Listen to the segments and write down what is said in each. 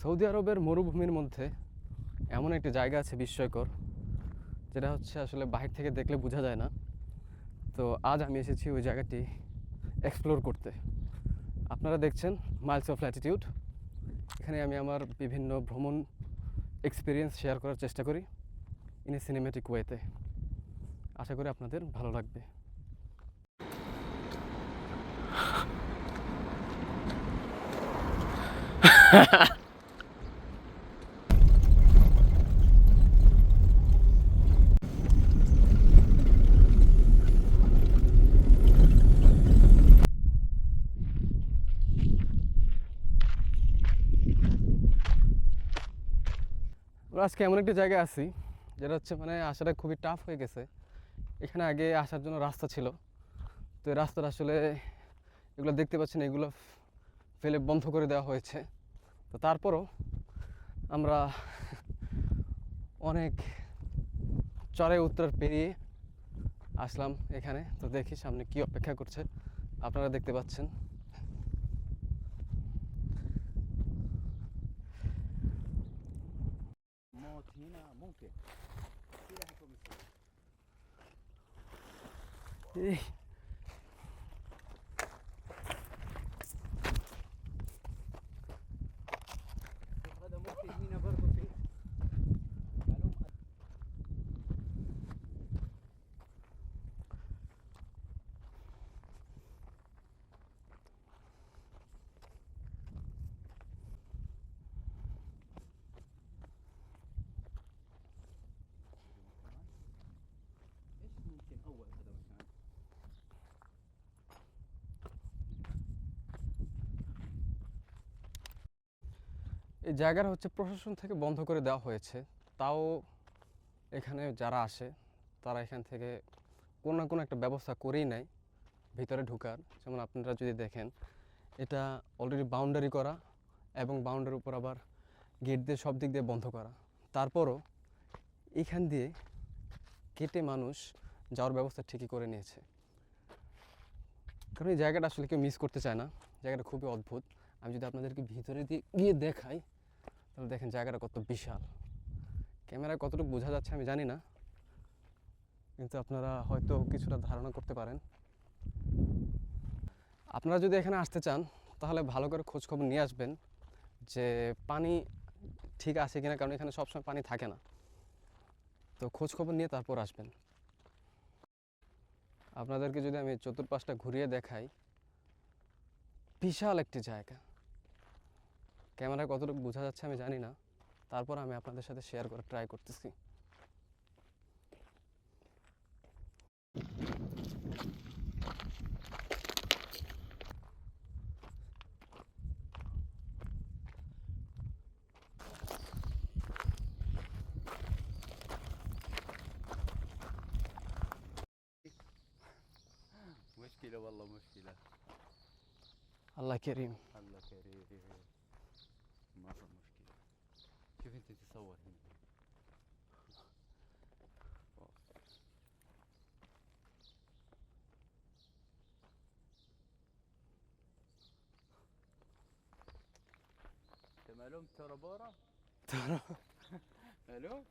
Saudi আরবের মরুভূমির মধ্যে এমন একটি জায়গা আছে বিস্ময়কর, যেটা হচ্ছে আসলে বাহির থেকে দেখলে বোঝা যায় না। তো আজ আমি এসেছি ওই জায়গাটি এক্সপ্লোর করতে। আপনারা দেখছেন মাইলস অফ ল্যাটিটিউড। এখানে আমি আমার বিভিন্ন ভ্রমণ এক্সপিরিয়েন্স শেয়ার করার চেষ্টা করি ইন এ সিনেমেটিক ওয়েতে। আশা করি আপনাদের ভালো লাগবে। আমরা আজকে এমন একটি জায়গায় আছি যেটা হচ্ছে আসাটা খুবই টাফ হয়ে গেছে। এখানে আগে আসার জন্য রাস্তা ছিল, তো এই রাস্তাটা আসলে এগুলো দেখতে পাচ্ছেন, এগুলো ফেলে বন্ধ করে দেওয়া হয়েছে। তো তারপরও আমরা অনেক চড়াই উত্তর পেরিয়ে আসলাম এখানে। তো দেখি সামনে কি অপেক্ষা করছে, আপনারা দেখতে পাচ্ছেন। এই এই জায়গাটা হচ্ছে প্রশাসন থেকে বন্ধ করে দেওয়া হয়েছে। তাও এখানে যারা আসে তারা এখান থেকে কোনো না কোনো একটা ব্যবস্থা করেই নেয় ভিতরে ঢোকার। যেমন আপনারা যদি দেখেন, এটা অলরেডি বাউন্ডারি করা এবং বাউন্ডারির উপর আবার গেট দিয়ে সব দিক দিয়ে বন্ধ করা। তারপরও এখান দিয়ে কেটে মানুষ যাওয়ার ব্যবস্থা ঠিকই করে নিয়েছে। কারণ এই জায়গাটা আসলে কেউ মিস করতে চায় না। জায়গাটা খুবই অদ্ভুত। আমি যদি আপনাদেরকে ভিতরে দিয়ে গিয়ে দেখাই, তাহলে দেখেন জায়গাটা কত বিশাল। ক্যামেরায় কতটুকু বোঝা যাচ্ছে আমি জানি না, কিন্তু আপনারা হয়তো কিছুটা ধারণা করতে পারেন। আপনারা যদি এখানে আসতে চান তাহলে ভালো করে খোঁজখবর নিয়ে আসবেন যে পানি ঠিক আছে কিনা, কারণ এখানে সবসময় পানি থাকে না। তো খোঁজখবর নিয়ে তারপর আসবেন। আপনাদেরকে যদি আমি চতুর্পাশটা ঘুরিয়ে দেখাই, বিশাল একটি জায়গা। ক্যামেরায় কতটুকু বোঝা যাচ্ছে আমি জানি না, তারপর আমি আপনাদের সাথে শেয়ার করার ট্রাই করতেছি। مشكلة والله مشكلة. আল্লাহ করিম। الله كريم. مرة مشكلة. شوف انت تصور هنا. انت معلوم ترى بورا؟ معلوم؟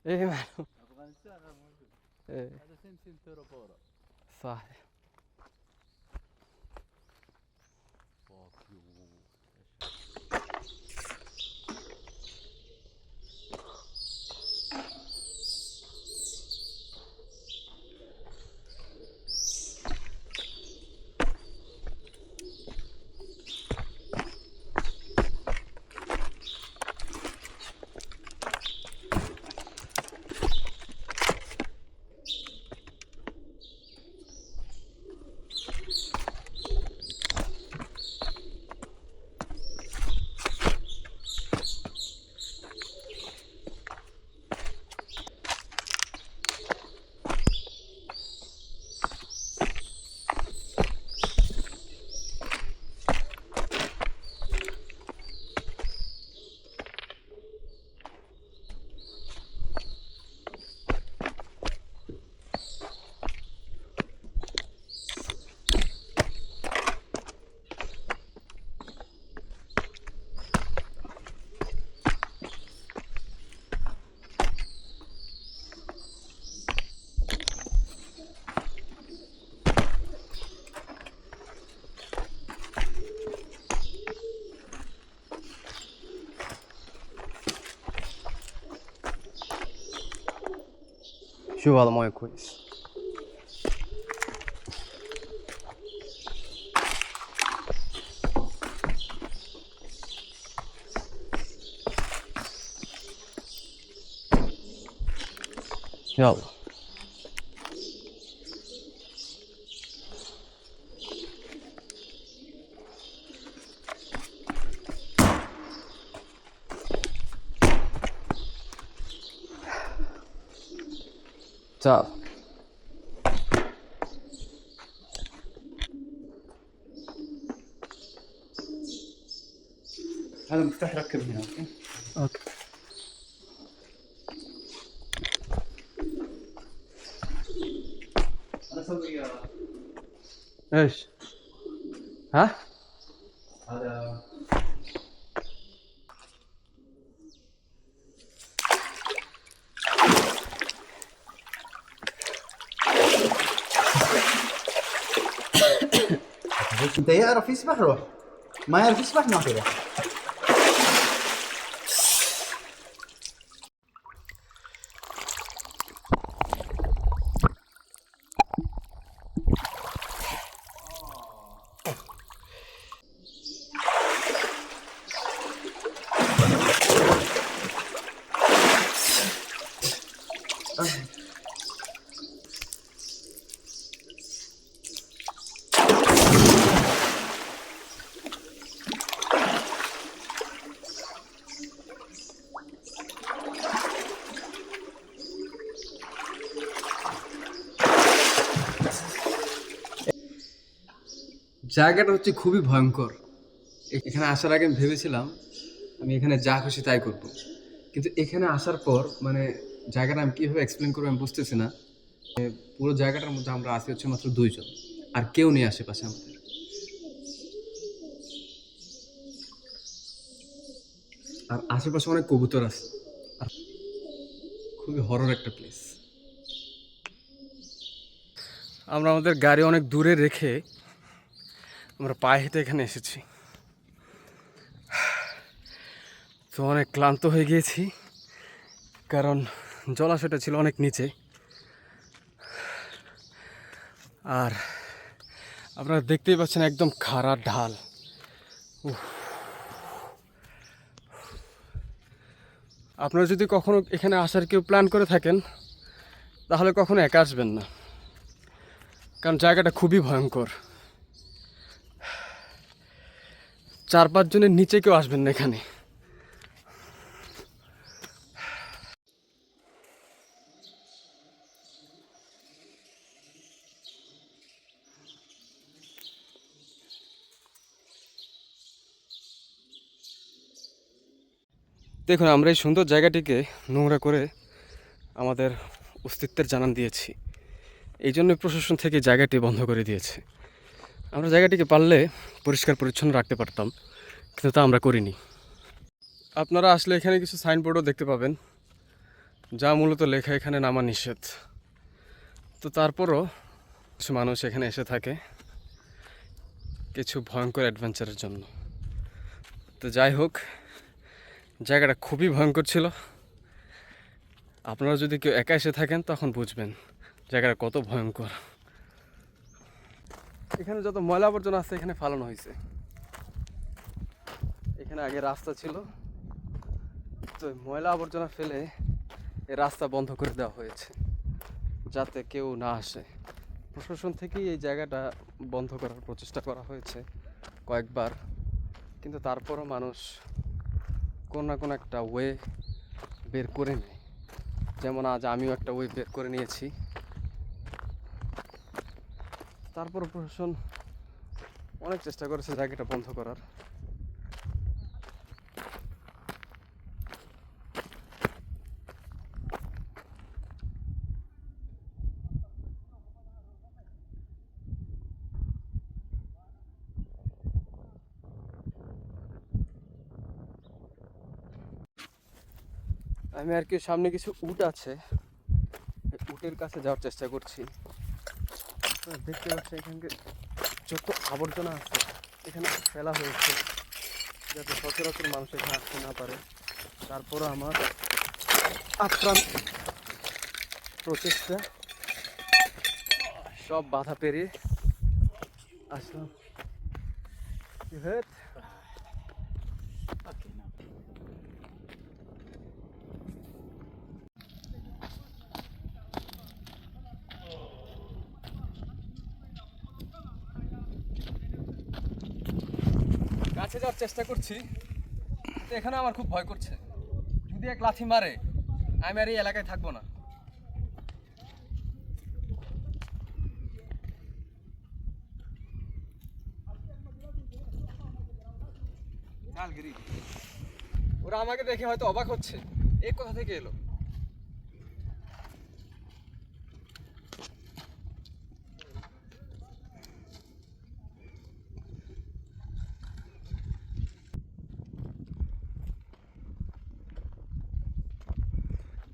ايه معلوم. افغانستان هذا موجود. ايه هذا سمسم ترى بورا. صحيح. فاك يو. شوف هذا مويه كويس. يلا تعال. هذا مفتاح ركب هنا. اوكي اوكي. انا اسوي ايش؟ ها؟ هذا انت يعرف يسبح روح، ما يعرف يسبح ما في روح. জায়গাটা হচ্ছে খুবই ভয়ঙ্কর। এখানে আসার আগে আমি ভেবেছিলাম আমি এখানে যা খুশি তাই করব, কিন্তু এখানে আসার পর মানে জায়গাটা আমি কীভাবে এক্সপ্লেন করবো আমি বুঝতেছি না। পুরো জায়গাটার মধ্যে আমরা আছি হচ্ছে মাত্র 2 জন, আর কেউ নেই আশেপাশে আমাদের। আর আশেপাশে অনেক কবুতর আছে, আর খুবই হরর একটা প্লেস। আমরা আমাদের গাড়ি অনেক দূরে রেখে আমরা পায়ে হেঁটে এখানে এসেছি। তো অনেক ক্লান্ত হয়ে গিয়েছি, কারণ জলাশয়টা ছিল অনেক নিচে। আর আপনারা দেখতেই পাচ্ছেন একদম খাড়া ঢাল। আপনারা যদি কখনো এখানে আসার কেউ প্ল্যান করে থাকেন তাহলে কখনো একা আসবেন না, কারণ জায়গাটা খুবই ভয়ঙ্কর। 4-5 জনের নিচে কেউ আসবেন না এখানে। দেখুন, আমরা এই সুন্দর জায়গাটিকে নোংরা করে আমাদের অস্তিত্বের জানান দিয়েছি। এই জন্য প্রশাসন থেকে জায়গাটি বন্ধ করে দিয়েছে। আমরা জায়গাটিকে পারলে পরিষ্কার পরিচ্ছন্ন রাখতে পারতাম, কিন্তু তা আমরা করিনি। আপনারা আসলে এখানে কিছু সাইনবোর্ডও দেখতে পাবেন, যা মূলত লেখা এখানে নামা নিষেধ। তো তারপরও কিছু মানুষ এখানে এসে থাকে কিছু ভয়ঙ্কর অ্যাডভেঞ্চারের জন্য। তো যাই হোক, জায়গাটা খুবই ভয়ঙ্কর ছিল। আপনারা যদি কেউ একা এসে থাকেন তখন বুঝবেন জায়গাটা কত ভয়ঙ্কর। এখানে যত ময়লা আবর্জনা আছে এখানে ফালানো হয়েছে। এখানে আগে রাস্তা ছিল, তো ময়লা আবর্জনা ফেলে এই রাস্তা বন্ধ করে দেওয়া হয়েছে যাতে কেউ না আসে। প্রশাসন থেকেই এই জায়গাটা বন্ধ করার প্রচেষ্টা করা হয়েছে কয়েকবার, কিন্তু তারপরও মানুষ কোনো না কোনো একটা ওয়ে বের করে নেয়। যেমন আজ আমিও একটা ওয়ে বের করে নিয়েছি। তারপর প্রশাসন অনেক চেষ্টা করেছে জায়গাটা বন্ধ করার। আমি আর কি সামনে কিছু উট আছে, উটের কাছে যাওয়ার চেষ্টা করছি। দেখতে পাচ্ছি এখানকে যত আবর্জনা আছে এখানে ফেলা হয়েছে যাতে সচরাচর মানুষ এখানে আসতে না পারে। তারপরও আমার আপ্রাণ প্রচেষ্টা সব বাধা পেরিয়ে আসলাম। Okay, now. কাছে যাওয়ার চেষ্টা করছি, কিন্তু এখানে আমার খুব ভয় করছে। যদি এক লাথি মারে আমি আর এই এলাকায় থাকবো না। ওরা আমাকে দেখে হয়তো অবাক হচ্ছে, এ কোথা থেকে এলো।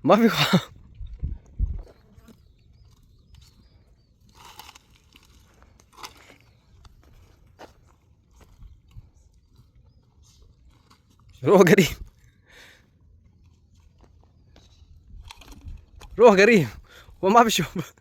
ما في روح قريب، روح قريب وما بشوف.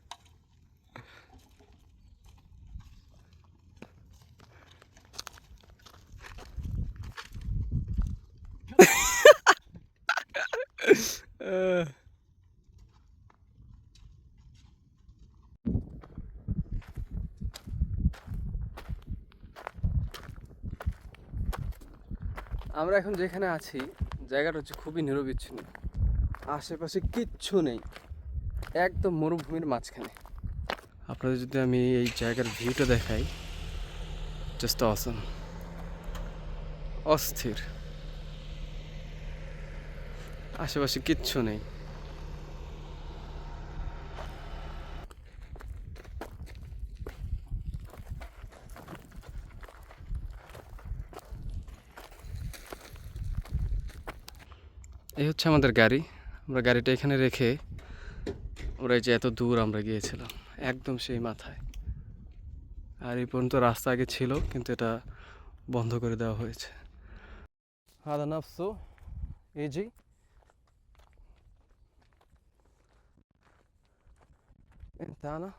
আমরা এখন যেখানে আছি জায়গাটা হচ্ছে খুবই নিরবিচ্ছিন্ন, আশেপাশে কিচ্ছু নেই, একদম মরুভূমির মাঝখানে। আপনাদের যদি আমি এই জায়গার ভিউটা দেখাই, জাস্ট অসম, অস্থির, আশেপাশে কিচ্ছু নেই। এই হচ্ছে আমাদের গাড়ি, আমরা গাড়িটা এখানে রেখে ওরা যে এত দূর আমরা গিয়েছিলাম একদম সেই মাথায়। আর এই পর্যন্ত রাস্তা আগে ছিল, কিন্তু এটা বন্ধ করে দেওয়া হয়েছে। هذا نفسه يجي انت انا